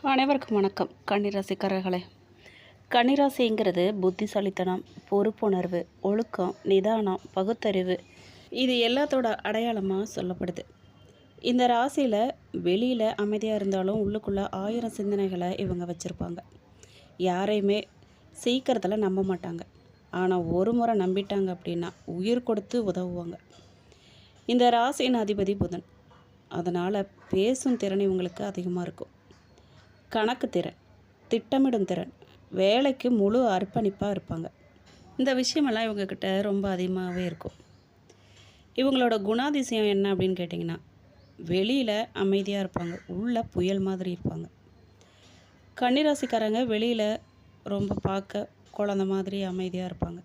அனைவருக்கும் வணக்கம். கன்னிராசிக்காரர்களே, கன்னிராசிங்கிறது புத்திசாலித்தனம், பொறுப்புணர்வு, ஒழுக்கம், நிதானம், பகுத்தறிவு இது எல்லாத்தோட அடையாளமாக சொல்லப்படுது. இந்த ராசியில் வெளியில் அமைதியாக இருந்தாலும் உள்ளுக்குள்ளே 1000 சிந்தனைகளை இவங்க வச்சுருப்பாங்க. யாரையுமே சீக்கிரத்தில் நம்ப மாட்டாங்க. ஆனால் ஒரு முறை நம்பிட்டாங்க அப்படின்னா உயிர் கொடுத்து உதவுவாங்க. இந்த ராசியின் அதிபதி புதன். அதனால் பேசும் திறன் இவங்களுக்கு அதிகமாக இருக்கும். கணக்கு திறன், திட்டமிடும் திறன், வேலைக்கு முழு அர்ப்பணிப்பாக இருப்பாங்க. இந்த விஷயமெல்லாம் இவங்கக்கிட்ட ரொம்ப அதிகமாகவே இருக்கும். இவங்களோட குணாதிசயம் என்ன அப்படின்னு கேட்டிங்கன்னா, வெளியில் அமைதியாக இருப்பாங்க, உள்ள புயல் மாதிரி இருப்பாங்க. கன்னிராசிக்காரங்க வெளியில் ரொம்ப பார்க்க குழந்த மாதிரி அமைதியாக இருப்பாங்க.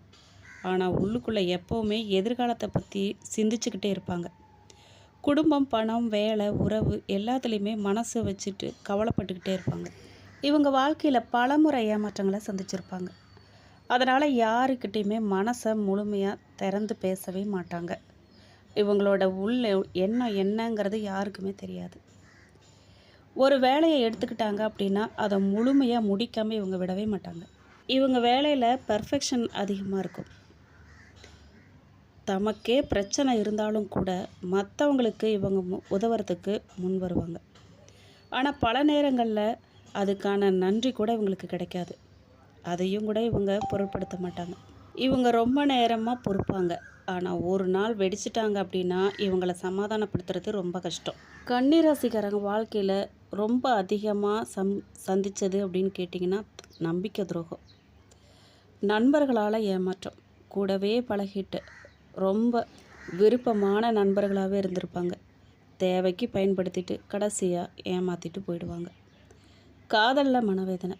ஆனால் உள்ளுக்குள்ளே எப்போவுமே எதிர்காலத்தை பற்றி சிந்திச்சுக்கிட்டே இருப்பாங்க. குடும்பம், பணம், வேலை, உறவு எல்லாத்துலேயுமே மனசை வச்சுட்டு கவலைப்பட்டுக்கிட்டே இருப்பாங்க. இவங்க வாழ்க்கையில் பலமுறை ஏமாற்றங்களை சந்திச்சிருப்பாங்க. அதனால் யாருக்கிட்டேயுமே மனசை முழுமையாக திறந்து பேசவே மாட்டாங்க. இவங்களோட உள்ள எண்ணம் என்னங்கிறது யாருக்குமே தெரியாது. ஒரு வேலையை எடுத்துக்கிட்டாங்க அப்படின்னா அதை முழுமையாக முடிக்காமல் இவங்க விடவே மாட்டாங்க. இவங்க வேலையில் பெர்ஃபெக்ஷன் அதிகமாக இருக்கும். தமக்கே பிரச்சனை இருந்தாலும் கூட மற்றவங்களுக்கு இவங்க உதவுறதுக்கு முன் வருவாங்க. ஆனால் பல நேரங்களில் அதுக்கான நன்றி கூட இவங்களுக்கு கிடைக்காது. அதையும் கூட இவங்க பொருட்படுத்த மாட்டாங்க. இவங்க ரொம்ப நேரமாக பொறுப்பாங்க. ஆனால் ஒரு நாள் வெடிச்சிட்டாங்க அப்படின்னா இவங்களை சமாதானப்படுத்துறது ரொம்ப கஷ்டம். கன்னிராசிக்காரங்க வாழ்க்கையில் ரொம்ப அதிகமாக சந்தித்தது அப்படின்னு கேட்டிங்கன்னா நம்பிக்கை துரோகம், நண்பர்களால் ஏமாற்றம், கூடவே பழகிட்டு ரொம்ப விருப்பமான நண்பர்களாகவே இருந்திருப்பாங்க. தேவைக்கு பயன்படுத்திட்டு கடைசியாக ஏமாற்றிட்டு போயிடுவாங்க. காதலில் மனவேதனை,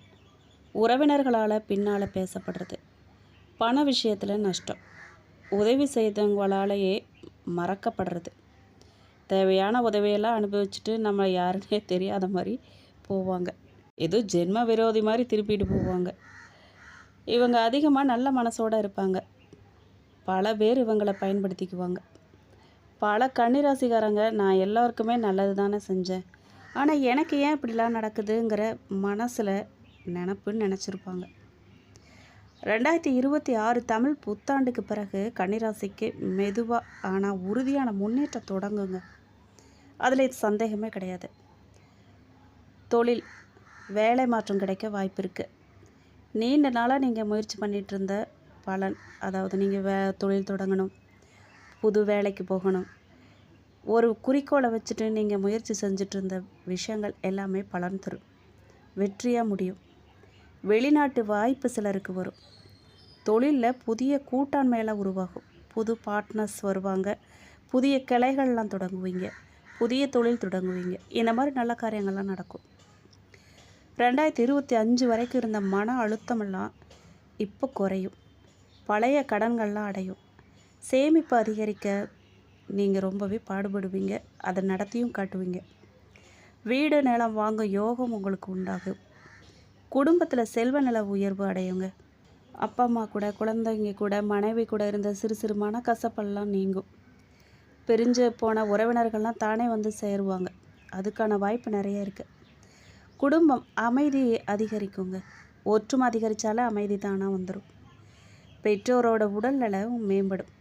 உறவினர்களால் பின்னால் பேசப்படுறது, பண விஷயத்தில் நஷ்டம், உதவி செய்தவங்களாலேயே மறக்கப்படுறது, தேவையான உதவியெல்லாம் அனுபவிச்சுட்டு நம்ம யாருன்னே தெரியாத மாதிரி போவாங்க. ஏதோ ஜென்ம விரோதி மாதிரி திருப்பிட்டு போவாங்க. இவங்க அதிகமாக நல்ல மனசோடு இருப்பாங்க. பல பேர் இவங்களை பயன்படுத்திக்குவாங்க. பல கன்னிராசிக்காரங்க நான் எல்லாருக்குமே நல்லது தானே செஞ்சேன், ஆனால் எனக்கு ஏன் இப்படிலாம் நடக்குதுங்கிற மனசில் நினச்சிருப்பாங்க. 2026 தமிழ் புத்தாண்டுக்கு பிறகு கன்னிராசிக்கு மெதுவாக ஆனால் உறுதியான முன்னேற்றம் தொடங்குங்க. அதில் சந்தேகமே கிடையாது. தொழில், வேலை மாற்றம் கிடைக்க வாய்ப்பு இருக்குது. நீண்ட நாளாக நீங்கள் முயற்சி பண்ணிகிட்டு இருந்த பலன், அதாவது நீங்கள் தொழில் தொடங்கணும், புது வேலைக்கு போகணும், ஒரு குறிக்கோளை வச்சுட்டு நீங்கள் முயற்சி செஞ்சுட்டு இருந்த விஷயங்கள் எல்லாமே பலன் தரும், வெற்றியாக முடியும். வெளிநாட்டு வாய்ப்பு சிலருக்கு வரும். தொழிலில் புதிய கூட்டாண்மையெல்லாம் உருவாகும். புது பார்ட்னர்ஸ் வருவாங்க. புதிய கிளைகள்லாம் தொடங்குவீங்க. புதிய தொழில் தொடங்குவீங்க. இந்த மாதிரி நல்ல காரியங்கள்லாம் நடக்கும். 2025 வரைக்கும் இருந்த மன அழுத்தமெல்லாம் இப்போ குறையும். பழைய கடன்கள்லாம் அடையும். சேமிப்பு அதிகரிக்க நீங்கள் ரொம்பவே பாடுபடுவீங்க. அதை நடத்தியும் காட்டுவீங்க. வீடு, நிலம் வாங்க யோகம் உங்களுக்கு உண்டாகும். குடும்பத்தில் செல்வ நில உயர்வு அடையுங்க. அப்பா அம்மா கூட, குழந்தைங்க கூட, மனைவி கூட இருந்த சிறு சிறு மனக்கசப்பெல்லாம் நீங்கும். பிரிஞ்சு போன உறவினர்கள்லாம் தானே வந்து சேருவாங்க. அதுக்கான வாய்ப்பு நிறைய இருக்குது. குடும்பம் அமைதி அதிகரிக்குங்க. ஒற்றுமை அதிகரித்தாலே அமைதி தானாக வந்துடும். பெற்றோரோட உடல்நலம் மேம்படும்.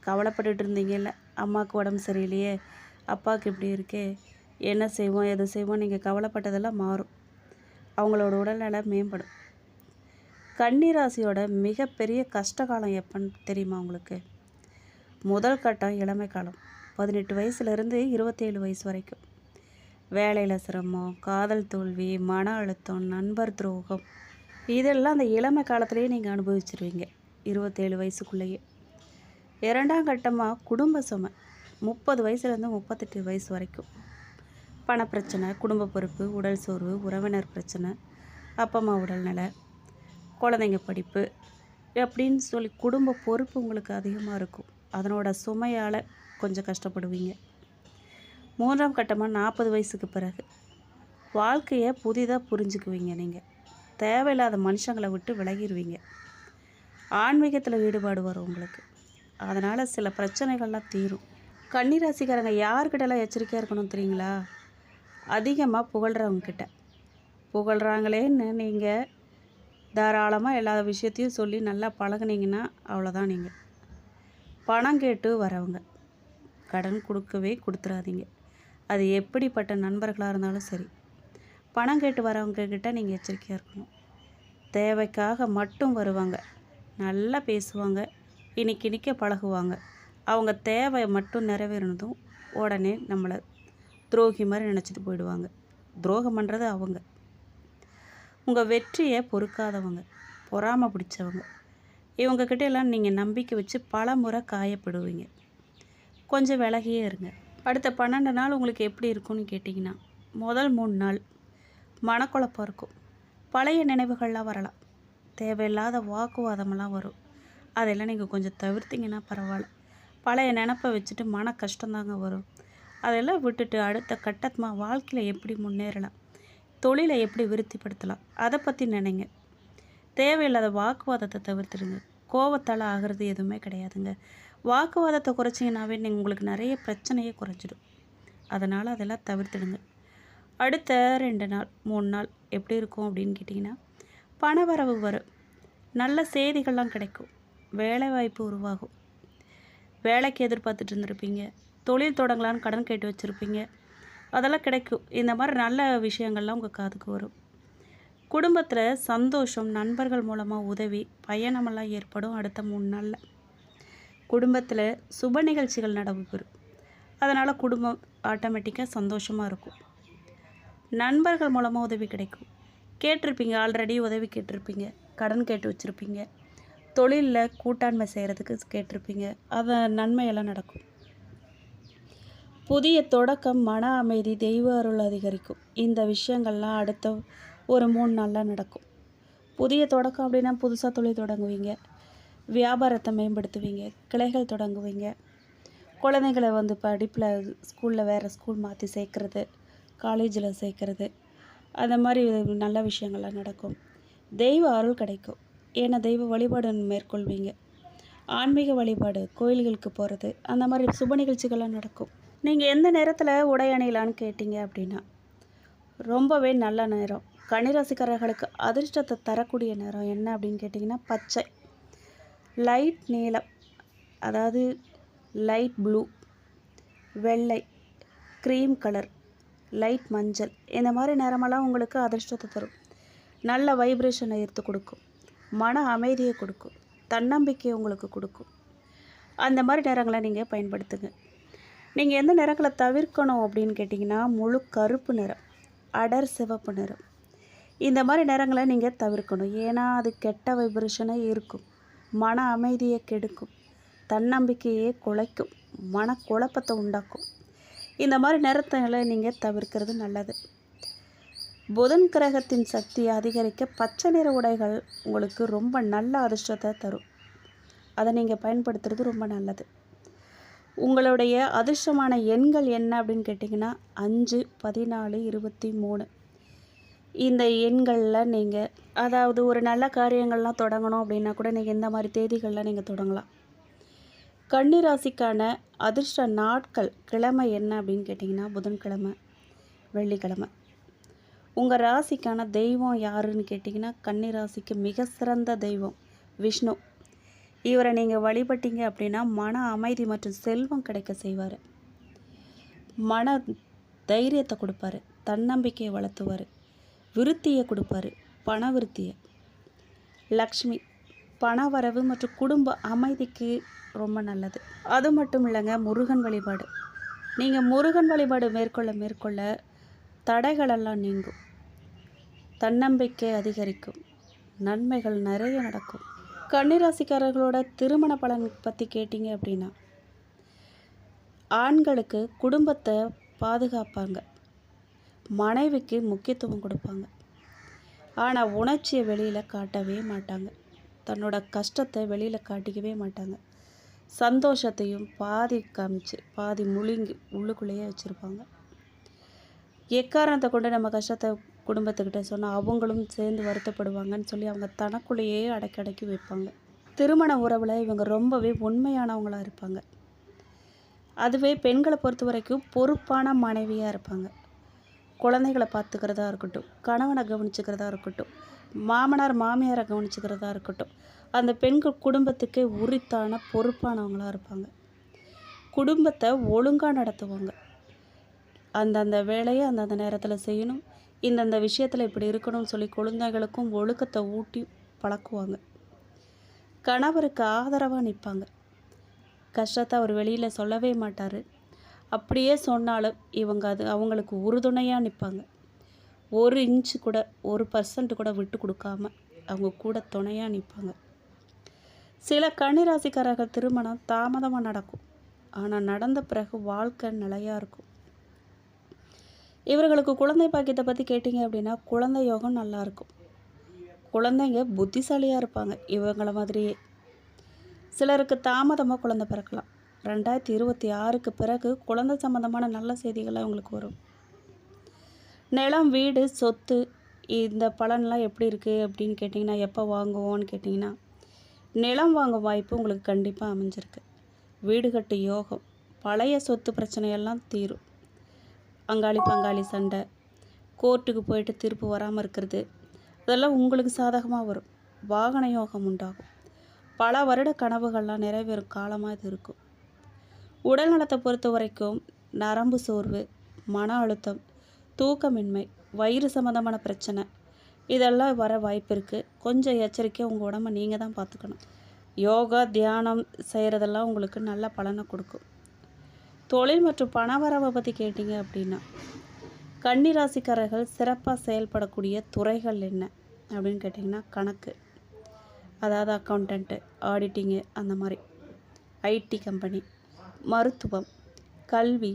கவலைப்பட்டுட்டு இருந்தீங்கல்ல, அம்மாவுக்கு உடம்பு சரியில்லையே, அப்பாவுக்கு இப்படி இருக்கே, என்ன செய்வோம் எது செய்வோம், நீங்கள் கவலைப்பட்டதெல்லாம் மாறும். அவங்களோட உடல்நலம் மேம்படும். கன்னிராசியோட மிகப்பெரிய கஷ்டகாலம் எப்போன்னு தெரியுமா உங்களுக்கு? முதல் கட்டம் இளமை காலம், 18 வயசுலேருந்து 27 வயசு வரைக்கும். வேலையில் சிரமம், காதல் தோல்வி, மன அழுத்தம், நண்பர் துரோகம் இதெல்லாம் அந்த இளமை காலத்திலேயே நீங்கள் அனுபவிச்சிருவீங்க, 27 வயசுக்குள்ளேயே. இரண்டாம் கட்டமாக குடும்ப சுமை, 30 வயசுலேருந்து 38 வயசு வரைக்கும். பணப்பிரச்சனை, குடும்ப பொறுப்பு, உடல் சோர்வு, உறவினர் பிரச்சனை, அப்பா அம்மா உடல்நிலை, குழந்தைங்க படிப்பு அப்படின்னு சொல்லி குடும்ப பொறுப்பு உங்களுக்கு அதிகமாக இருக்கும். அதனோட சுமையால் கொஞ்சம் கஷ்டப்படுவீங்க. மூன்றாம் கட்டமாக 40 வயசுக்கு பிறகு வாழ்க்கையை புதிதாக புரிஞ்சுக்குவீங்க. நீங்கள் தேவையில்லாத மனுஷங்களை விட்டு விலகிடுவீங்க. ஆன்மீகத்தில் ஈடுபாடு வரும் உங்களுக்கு. அதனால் சில பிரச்சனைகள்லாம் தீரும். கன்னிராசிக்காரங்க யார்கிட்டலாம் எச்சரிக்கையாக இருக்கணும் தெரியுங்களா? அதிகமாக புகழ்கிறவங்கக்கிட்ட, புகழ்கிறாங்களேன்னு நீங்கள் தாராளமாக எல்லா விஷயத்தையும் சொல்லி நல்லா பழகுனீங்கன்னா அவ்வளோதான். நீங்கள் பணம் கேட்டு வரவங்க கடன் கொடுக்கவே கொடுத்துறாதீங்க. அது எப்படிப்பட்ட நண்பர்களாக இருந்தாலும் சரி. பணம் கேட்டு வரவங்க கிட்ட நீங்கள் எச்சரிக்கையாக இருக்கணும். தேவைக்காக மட்டும் வருவாங்க, நல்லா பேசுவாங்க, இனிக்க பழகுவாங்க. அவங்க தேவை மட்டும் நிறைவேறினதும் உடனே நம்மளை துரோகி மாதிரி நினச்சிட்டு போயிடுவாங்க. துரோகம் பண்ணுறது அவங்க. உங்கள் வெற்றியை பொறுக்காதவங்க, பொறாமை பிடிச்சவங்க. இவங்கக்கிட்ட எல்லாம் நீங்கள் நம்பிக்கை வச்சு பல முறை காயப்படுவீங்க. கொஞ்சம் விலகியே இருங்க. அடுத்த 12 நாள் உங்களுக்கு எப்படி இருக்கும்னு கேட்டிங்கன்னா, முதல் 3 நாள் மனக்குழப்பம் இருக்கும். பழைய நினைவுகள்லாம் வரலாம். தேவையில்லாத வாக்குவாதமெல்லாம் வரும். அதெல்லாம் நீங்கள் கொஞ்சம் தவிர்த்திங்கன்னா பரவாயில்ல. பழைய நினப்பை வச்சுட்டு மன கஷ்டந்தாங்க வரும். அதெல்லாம் விட்டுட்டு அடுத்த கட்டமாக வாழ்க்கையில் எப்படி முன்னேறலாம், தொழிலை எப்படி விருத்திப்படுத்தலாம், அதை பற்றி நினைங்க. தேவையில்லாத வாக்குவாதத்தை தவிர்த்துடுங்க. கோவத்தால் ஆகிறது எதுவுமே கிடையாதுங்க. வாக்குவாதத்தை குறைச்சிங்கனாவே உங்களுக்கு நிறைய பிரச்சனையே குறைஞ்சிடும். அதனால் அதெல்லாம் தவிர்த்துடுங்க. அடுத்த 2 நாள் 3 நாள் எப்படி இருக்கும் அப்படின்னு கேட்டிங்கன்னா, பணவரவு வரும். நல்ல செய்திகள்லாம் கிடைக்கும். வேலைவாய்ப்பு உருவாகும். வேலைக்கு எதிர்பார்த்துட்டு இருந்திருப்பீங்க, தொழில் தொடங்கலான்னு கடன் கேட்டு வச்சுருப்பீங்க, அதெல்லாம் கிடைக்கும். இந்த மாதிரி நல்ல விஷயங்கள்லாம் உங்கள் காதுக்கு வரும். குடும்பத்தில் சந்தோஷம், நண்பர்கள் மூலமாக உதவி, பயணமெல்லாம் ஏற்படும். அடுத்த 3 நாளில் குடும்பத்தில் சுப நிகழ்ச்சிகள் நடைபெறும். அதனால் குடும்பம் ஆட்டோமேட்டிக்காக சந்தோஷமாக இருக்கும். நண்பர்கள் மூலமாக உதவி கிடைக்கும். கேட்டிருப்பீங்க, ஆல்ரெடி உதவி கேட்டிருப்பீங்க, கடன் கேட்டு வச்சுருப்பீங்க, தொழிலில் கூட்டாண்மை செய்கிறதுக்கு கேட்டிருப்பீங்க. அது நன்மையெல்லாம் நடக்கும். புதிய தொடக்கம், மன அமைதி, தெய்வ அருள் அதிகரிக்கும். இந்த விஷயங்கள்லாம் அடுத்த ஒரு 3 நாளில் நடக்கும். புதிய தொடக்கம் அப்படின்னா புதுசாக தொழில் தொடங்குவீங்க, வியாபாரத்தை மேம்படுத்துவீங்க, கிளைகள் தொடங்குவீங்க, குழந்தைங்களை படிப்பில் ஸ்கூலில் வேறு ஸ்கூல் மாற்றி சேர்க்குறது, காலேஜில் சேர்க்குறது, அந்த மாதிரி நல்ல விஷயங்கள்லாம் நடக்கும். தெய்வ அருள் கிடைக்கும். ஏன்னா தெய்வ வழிபாடு மேற்கொள்வீங்க. ஆன்மீக வழிபாடு, கோயில்களுக்கு போகிறது, அந்த மாதிரி சுப நிகழ்ச்சிகள்லாம் நடக்கும். நீங்கள் எந்த நேரத்தில் உடை அணியலான்னு கேட்டிங்க அப்படின்னா, ரொம்பவே நல்ல நேரம். கன்னிராசிக்காரர்களுக்கு அதிர்ஷ்டத்தை தரக்கூடிய நேரம் என்ன அப்படின்னு கேட்டிங்கன்னா, பச்சை, லைட் நீலம், அதாவது லைட் ப்ளூ, வெள்ளை, க்ரீம் கலர், லைட் மஞ்சள், இந்த மாதிரி நேரமெல்லாம் உங்களுக்கு அதிர்ஷ்டத்தை தரும். நல்ல வைப்ரேஷனை எடுத்து கொடுக்கும். மன அமைதியை கொடுக்கும். தன்னம்பிக்கையை உங்களுக்கு கொடுக்கும். அந்த மாதிரி நேரங்களை நீங்கள் பயன்படுத்துங்க. நீங்கள் எந்த நேரங்களை தவிர்க்கணும் அப்படின்னு கேட்டிங்கன்னா, முழு கருப்பு நிறம், அடர் சிவப்பு நிறம், இந்த மாதிரி நேரங்களை நீங்கள் தவிர்க்கணும். ஏன்னா அது கெட்ட வைப்ரேஷனை இருக்கும், மன அமைதியை கெடுக்கும், தன்னம்பிக்கையை குலைக்கும், மனக்குழப்பத்தை உண்டாக்கும். இந்த மாதிரி நேரங்களை நீங்கள் தவிர்க்கிறது நல்லது. புதன் கிரகத்தின் சக்தியை அதிகரிக்க பச்சை நிற உடைகள் உங்களுக்கு ரொம்ப நல்ல அதிர்ஷ்டத்தை தரும். அதை நீங்கள் பயன்படுத்துறது ரொம்ப நல்லது. உங்களுடைய அதிர்ஷ்டமான எண்கள் என்ன அப்படின்னு கேட்டிங்கன்னா, 5, 14, 23. இந்த எண்களில் நீங்கள் அதாவது ஒரு நல்ல காரியங்கள்லாம் தொடங்கணும் அப்படின்னா கூட நீங்கள் இந்த மாதிரி தேதிகளில் நீங்கள் தொடங்கலாம். கன்னிராசிக்கான அதிர்ஷ்ட நாட்கள், கிழமை என்ன அப்படின்னு கேட்டிங்கன்னா, புதன்கிழமை, வெள்ளிக்கிழமை. உங்கள் ராசிக்கான தெய்வம் யாருன்னு கேட்டிங்கன்னா, கன்னிராசிக்கு மிக சிறந்த தெய்வம் விஷ்ணு. இவரை நீங்கள் வழிபட்டீங்க அப்படின்னா மன அமைதி மற்றும் செல்வம் கிடைக்க செய்வார். மன தைரியத்தை கொடுப்பாரு, தன்னம்பிக்கையை வளர்த்துவார், விருத்தியை கொடுப்பாரு, பண விருத்தியை. லக்ஷ்மி, பண வரவு மற்றும் குடும்ப அமைதிக்கு ரொம்ப நல்லது. அது மட்டும் இல்லைங்க, முருகன் வழிபாடு. நீங்கள் முருகன் வழிபாடு மேற்கொள்ள தடைகளெல்லாம் நீங்கும், தன்னம்பிக்கை அதிகரிக்கும், நன்மைகள் நிறைய நடக்கும். கன்னிராசிக்காரர்களோட திருமண பலன் பற்றி கேட்டிங்க அப்படின்னா, ஆண்களுக்கு குடும்பத்தை பாதுகாப்பாங்க, மனைவிக்கு முக்கியத்துவம் கொடுப்பாங்க. ஆனால் உணர்ச்சியை வெளியில் காட்டவே மாட்டாங்க, தன்னோட கஷ்டத்தை வெளியில் காட்டிக்கவே மாட்டாங்க. சந்தோஷத்தையும் பாதி காமிச்சு பாதி முழுங்கி உள்ளுக்குள்ளேயே வச்சுருப்பாங்க. எக்காரணத்தை கொண்டு நம்ம கஷ்டத்தை குடும்பத்துக்கிட்ட சொன்னால் அவங்களும் சேர்ந்து வருத்தப்படுவாங்கன்னு சொல்லி அவங்க தனக்குள்ளேயே அடக்கி வைப்பாங்க. திருமண உறவில் இவங்க ரொம்பவே உண்மையானவங்களாக இருப்பாங்க. அதுவே பெண்களை பொறுத்த வரைக்கும் பொறுப்பான மனைவியாக இருப்பாங்க. குழந்தைகளை பார்த்துக்கிறதா இருக்கட்டும், கணவனை கவனிச்சுக்கிறதா இருக்கட்டும், மாமனார் மாமியாரை கவனிச்சுக்கிறதா இருக்கட்டும், அந்த பெண்கள் குடும்பத்துக்கே உரித்தான பொறுப்பானவங்களாக இருப்பாங்க. குடும்பத்தை ஒழுங்காக நடத்துவாங்க. அந்தந்த வேலையை அந்தந்த நேரத்தில் செய்யணும், இந்தந்த விஷயத்தில் இப்படி இருக்கணும்னு சொல்லி குழந்தைகளுக்கும் ஒழுக்கத்தை ஊட்டி பழக்குவாங்க. கணவருக்கு ஆதரவாக நிற்பாங்க. கஷ்டத்தை அவர் வெளியில் சொல்லவே மாட்டார். அப்படியே சொன்னாலும் அவங்களுக்கு உறுதுணையாக நிற்பாங்க. 1 இன்ச்சு கூட 1% கூட விட்டு கொடுக்காம அவங்க கூட துணையாக நிற்பாங்க. சில கன்னிராசிக்காரர்கள் திருமணம் தாமதமாக நடக்கும். ஆனால் நடந்த பிறகு வாழ்க்கை நிலையாக இருக்கும். இவர்களுக்கு குழந்தை பாக்கியத்தை பற்றி கேட்டிங்க அப்படின்னா குழந்தை யோகம் நல்லாயிருக்கும். குழந்தைங்க புத்திசாலியாக இருப்பாங்க இவங்கள மாதிரியே. சிலருக்கு தாமதமாக குழந்தை பிறக்கலாம். 2026க்கு பிறகு குழந்தை சம்மந்தமான நல்ல செய்திகள்லாம் இவங்களுக்கு வரும். நிலம், வீடு, சொத்து இந்த பலன்லாம் எப்படி இருக்குது அப்படின்னு கேட்டிங்கன்னா, எப்போ வாங்குவோன்னு கேட்டிங்கன்னா, நிலம் வாங்கும் வாய்ப்பு உங்களுக்கு கண்டிப்பாக அமைஞ்சிருக்கு. வீடு கட்டு யோகம், பழைய சொத்து பிரச்சனையெல்லாம் தீரும். அங்காளி பங்காளி சண்டை, கோர்ட்டுக்கு போயிட்டு தீர்ப்பு வராமல் இருக்கிறது, இதெல்லாம் உங்களுக்கு சாதகமாக வரும். வாகன யோகம் உண்டாகும். பல வருட கனவுகள்லாம் நிறைவேறும் காலமாக இது இருக்கும். உடல் நலத்தை பொறுத்த வரைக்கும் நரம்பு சோர்வு, மன அழுத்தம், தூக்கமின்மை, வயிறு சம்மந்தமான பிரச்சனை இதெல்லாம் வர வாய்ப்பு இருக்குது. கொஞ்சம் எச்சரிக்கையாக உங்கள் உடம்பை நீங்கள் தான் பார்த்துக்கணும். யோகா, தியானம் செய்கிறதெல்லாம் உங்களுக்கு நல்ல பலனை கொடுக்கும். தொழில் மற்றும் பணவரவை பற்றி கேட்டிங்க அப்படின்னா, கன்னிராசிக்காரர்கள் சிறப்பாக செயல்படக்கூடிய துறைகள் என்ன அப்படின்னு கேட்டிங்கன்னா, கணக்கு, அதாவது அக்கௌண்டண்ட்டு, ஆடிட்டிங்கு, அந்த மாதிரி ஐடி கம்பெனி, மருத்துவம், கல்வி,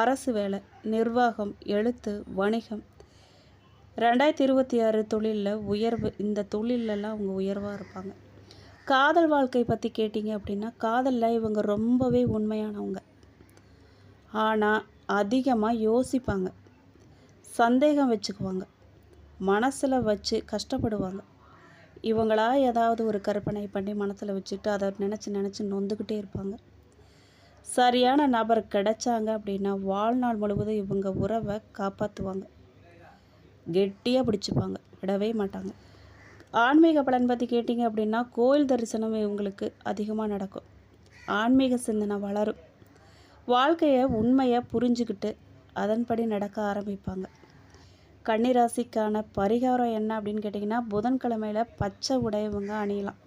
அரசு வேலை, நிர்வாகம், எழுத்து, வணிகம். 2026 தொழிலில் உயர்வு, இந்த தொழிலெல்லாம் அவங்க உயர்வாக இருப்பாங்க. காதல் வாழ்க்கை பற்றி கேட்டிங்க அப்படின்னா, காதலில் இவங்க ரொம்பவே உண்மையானவங்க. ஆனால் அதிகமாக யோசிப்பாங்க, சந்தேகம் வச்சுக்குவாங்க, மனசில் வச்சு கஷ்டப்படுவாங்க. இவங்களா ஏதாவது ஒரு கற்பனை பண்ணி மனசில் வச்சுட்டு அதை நினச்சி நொந்துக்கிட்டே இருப்பாங்க. சரியான நபர் கிடைச்சாங்க அப்படின்னா வாழ்நாள் முழுவதும் இவங்க உறவை காப்பாற்றுவாங்க. கெட்டியாக பிடிச்சிப்பாங்க, விடவே மாட்டாங்க. ஆன்மீக பலன் பற்றி கேட்டிங்க அப்படின்னா, கோயில் தரிசனம் இவங்களுக்கு அதிகமாக நடக்கும். ஆன்மீக சிந்தனை வளரும். வாழ்க்கையை உண்மையாக புரிஞ்சுக்கிட்டு அதன்படி நடக்க ஆரம்பிப்பாங்க. கன்னிராசிக்கான பரிகாரம் என்ன அப்படின்னு கேட்டிங்கன்னா, புதன்கிழமையில் பச்சை உடையவங்க அணியலாம்.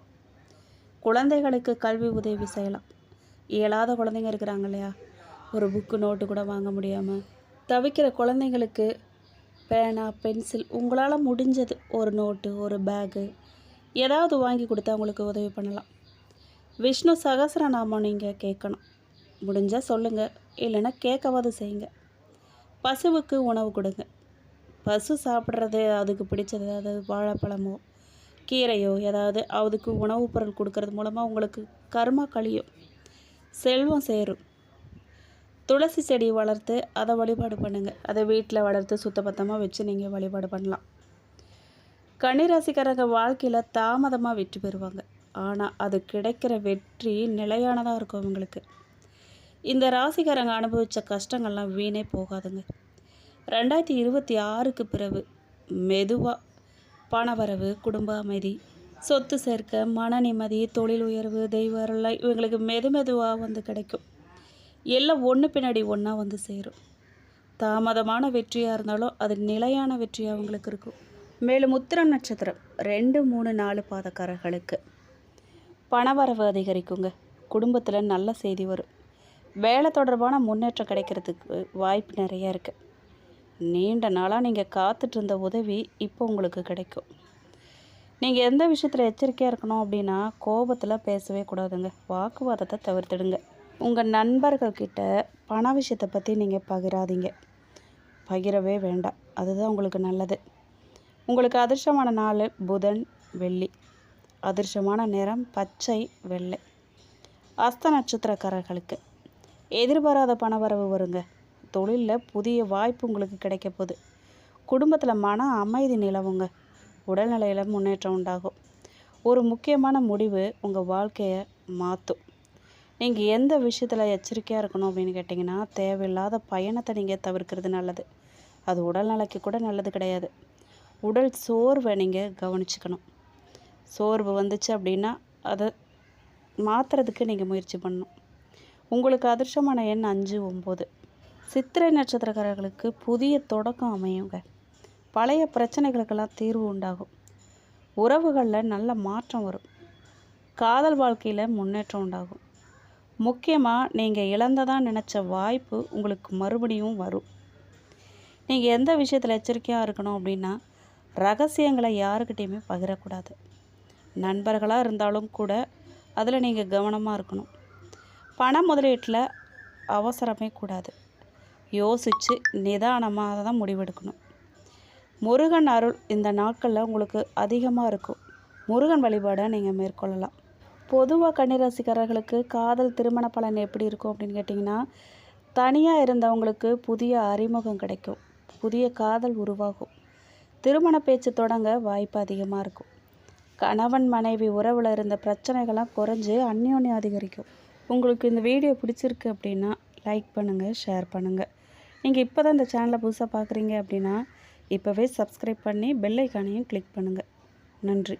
குழந்தைகளுக்கு கல்வி உதவி செய்யலாம். இயலாத குழந்தைங்க இருக்கிறாங்க இல்லையா, ஒரு புக்கு நோட்டு கூட வாங்க முடியாமல் தவிக்கிற குழந்தைங்களுக்கு பேனா, பென்சில், உங்களால் முடிஞ்சது ஒரு நோட்டு, ஒரு பேகு ஏதாவது வாங்கி கொடுத்து அவங்களுக்கு உதவி பண்ணலாம். விஷ்ணு சகஸ்ரநாமம் நீங்கள் கேட்கணும். முடிஞ்சால் சொல்லுங்கள், இல்லைன்னா கேட்கவாது செய்யுங்க. பசுவுக்கு உணவு கொடுங்க. பசு சாப்பிட்றது அதுக்கு பிடிச்சது, அதாவது வாழைப்பழமோ கீரையோ ஏதாவது அதுக்கு உணவுப் பொருள் கொடுக்கறது மூலமாக உங்களுக்கு கர்மா கழியும், செல்வம் சேரும். துளசி செடி வளர்த்து அதை வழிபாடு பண்ணுங்கள். அதை வீட்டில் வளர்த்து சுத்தபத்தமாக வச்சு நீங்கள் வழிபாடு பண்ணலாம். கன்னிராசிக்காரங்க வாழ்க்கையில் தாமதமாக வெற்றி பெறுவாங்க. ஆனால் அது கிடைக்கிற வெற்றி நிலையானதாக இருக்கும் அவங்களுக்கு. இந்த ராசிக்காரங்க அனுபவித்த கஷ்டங்கள்லாம் வீணே போகாதுங்க. 2026க்கு பிறகு மெதுவாக பணவரவு, குடும்ப அமைதி, சொத்து சேர்க்க, மன நிம்மதி, தொழில் உயர்வு, தெய்வ அருள்லாம் இவங்களுக்கு மெதுவாக வந்து கிடைக்கும். எல்லாம் ஒன்று பின்னாடி ஒன்றா வந்து சேரும். தாமதமான வெற்றியாக இருந்தாலும் அது நிலையான வெற்றியாக அவங்களுக்கு இருக்கும். மேலும் உத்திரம் நட்சத்திரம் 2, 3, 4 பாதக்காரர்களுக்கு பணவரவு அதிகரிக்குங்க. குடும்பத்தில் நல்ல செய்தி வரும். வேலை தொடர்பான முன்னேற்றம் கிடைக்கிறதுக்கு வாய்ப்பு நிறையா இருக்குது. நீண்ட நாளாக நீங்கள் காத்துட்டு இருந்த உதவி இப்போ உங்களுக்கு கிடைக்கும். நீங்கள் எந்த விஷயத்தில் எச்சரிக்கையாக இருக்கணும் அப்படின்னா, கோபத்தில் பேசவே கூடாதுங்க. வாக்குவாதத்தை தவிர்த்துடுங்க. உங்கள் நண்பர்கள்கிட்ட பண விஷயத்தை பற்றி நீங்கள் பகிராதீங்க. பகிரவே வேண்டாம், அதுதான் உங்களுக்கு நல்லது. உங்களுக்கு அதிர்ஷ்டமான நாள் புதன், வெள்ளி. அதிர்ஷ்டமான நிறம் பச்சை, வெள்ளை. அஸ்த நட்சத்திரக்காரர்களுக்கு எதிர்பாராத பணவரவு வருங்க. தொழிலில் புதிய வாய்ப்பு உங்களுக்கு கிடைக்க போகுது. குடும்பத்தில் மன அமைதி நிலவுங்க. உடல்நிலையில் முன்னேற்றம் உண்டாகும். ஒரு முக்கியமான முடிவு உங்கள் வாழ்க்கையை மாற்றும். நீங்கள் எந்த விஷயத்தில் எச்சரிக்கையாக இருக்கணும் அப்படின்னு கேட்டிங்கன்னா, தேவையில்லாத பயணத்தை நீங்கள் தவிர்க்கிறது நல்லது. அது உடல் நலக்கு கூட நல்லது கிடையாது. உடல் சோர்வை நீங்கள் கவனிச்சுக்கணும். சோர்வு வந்துச்சு அப்படின்னா அதை மாற்றுறதுக்கு நீங்கள் முயற்சி பண்ணணும். உங்களுக்கு அதிர்ஷ்டமான எண் 5, 9. சித்திரை நட்சத்திரக்காரர்களுக்கு புதிய தொடக்கம் அமையுங்க. பழைய பிரச்சனைகளுக்கெல்லாம் தீர்வு உண்டாகும். உறவுகளில் நல்ல மாற்றம் வரும். காதல் வாழ்க்கையில் முன்னேற்றம் உண்டாகும். முக்கியமாக நீங்கள் இழந்ததாக நினச்ச வாய்ப்பு உங்களுக்கு மறுபடியும் வரும். நீங்கள் எந்த விஷயத்தில் எச்சரிக்கையாக இருக்கணும் அப்படின்னா, ரகசியங்களை யாருக்கிட்டேயுமே பகிரக்கூடாது. நண்பர்களாக இருந்தாலும் கூட அதில் நீங்கள் கவனமாக இருக்கணும். பண முதலீட்டில் அவசரமே கூடாது. யோசித்து நிதானமாக தான் முடிவெடுக்கணும். முருகன் அருள் இந்த நாட்களில் உங்களுக்கு அதிகமாக இருக்கும். முருகன் வழிபாடை நீங்கள் மேற்கொள்ளலாம். பொதுவாக கன்னிராசிக்காரர்களுக்கு காதல் திருமண பலன் எப்படி இருக்கும் அப்படின்னு கேட்டிங்கன்னா, தனியாக இருந்தவங்களுக்கு புதிய அறிமுகம் கிடைக்கும். புதிய காதல் உருவாகும். திருமண பேச்சு தொடங்க வாய்ப்பு அதிகமாக இருக்கும். கணவன் மனைவி உறவில் இருந்த பிரச்சனைகள்லாம் குறைஞ்சு அந்யோன்யம் அதிகரிக்கும். உங்களுக்கு இந்த வீடியோ பிடிச்சிருக்கு அப்படின்னா லைக் பண்ணுங்கள், ஷேர் பண்ணுங்கள். நீங்கள் இப்போ தான் இந்த சேனலை புதுசாக பார்க்குறீங்க அப்படின்னா இப்போவே சப்ஸ்கிரைப் பண்ணி பெல் ஐக்கானையும் கிளிக் பண்ணுங்கள். நன்றி.